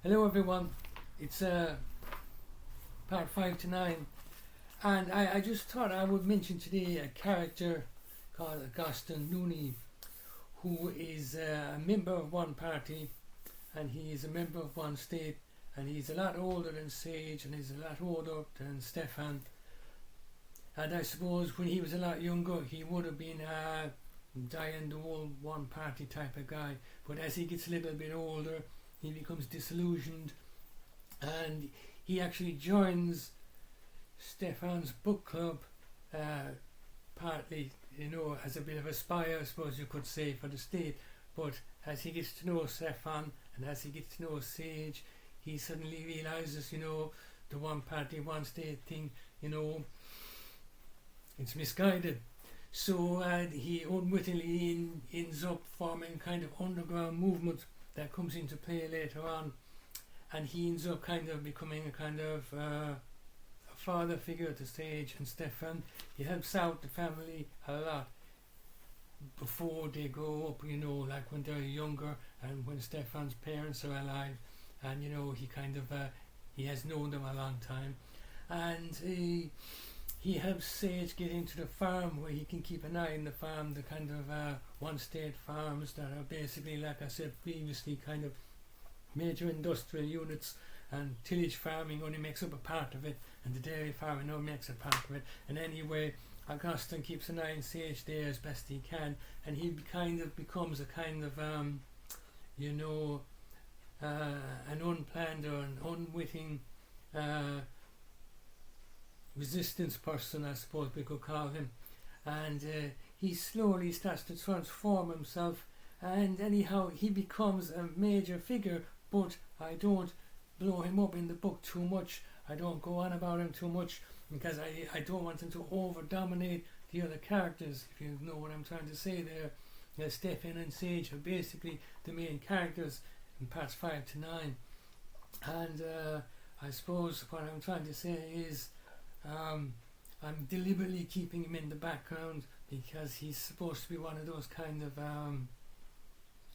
Hello everyone, it's part 5 to 9, and I just thought I would mention today a character called Augustan Noney, who is a member of one party and he is a member of one state, and he's a lot older than Sage and he's a lot older than Stefan. And I suppose when he was a lot younger he would have been dying the old one party type of guy, but as he gets a little bit older he becomes disillusioned and he actually joins Stefan's book club, partly, as a bit of a spy, I suppose you could say, for the state. But as he gets to know Stefan and as he gets to know Sage, he suddenly realizes, the one party, one state thing, it's misguided. So he unwittingly ends up forming kind of underground movement that comes into play later on, and he ends up kind of becoming a kind of a father figure to Sage and Stefan. He helps out the family a lot before they grow up, like when they're younger and when Stefan's parents are alive, and he kind of he has known them a long time, and he helps Sage get into the farm where he can keep an eye on the farm, the kind of one state farms that are basically, like I said previously, kind of major industrial units, and tillage farming only makes up a part of it, and the dairy farming only makes a part of it. And anyway, Augustan keeps an eye on Sage there as best he can, and he kind of becomes a kind of an unplanned or an unwitting resistance person, I suppose we could call him, and he slowly starts to transform himself, and anyhow he becomes a major figure. But I don't blow him up in the book too much, I don't go on about him too much, because I don't want him to over dominate the other characters, if you know what I'm trying to say there. Stefan and Sage are basically the main characters in parts 5 to 9, and I suppose what I'm trying to say is I'm deliberately keeping him in the background because he's supposed to be one of those kind of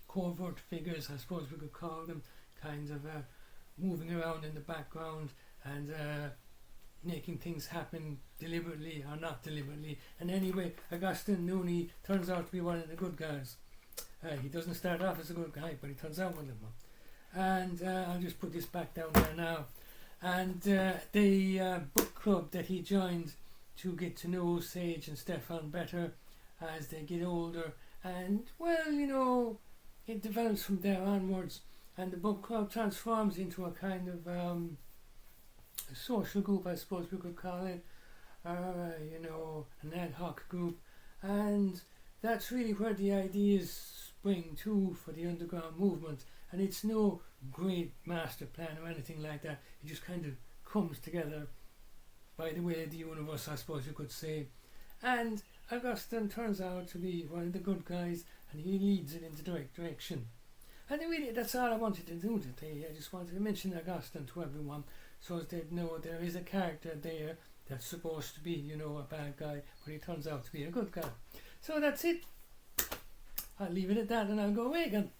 covert figures, I suppose we could call them, kind of moving around in the background and making things happen deliberately or not deliberately. And anyway, Augustan Noney turns out to be one of the good guys. He doesn't start off as a good guy, but he turns out one of them. And I'll just put this back down there now. And the book club that he joined to get to know Sage and Stefan better as they get older, and well, it develops from there onwards, and the book club transforms into a kind of a social group, I suppose we could call it, an ad hoc group, and that's really where the ideas spring to for the underground movement. And it's no great master plan or anything like that, it just kind of comes together by the way of the universe, I suppose you could say. And Augustan turns out to be one of the good guys, and he leads it in the right direction. And really, that's all I wanted to do today. I just wanted to mention Augustan to everyone so as they'd know there is a character there that's supposed to be, a bad guy, but he turns out to be a good guy. So that's it. I'll leave it at that and I'll go away again.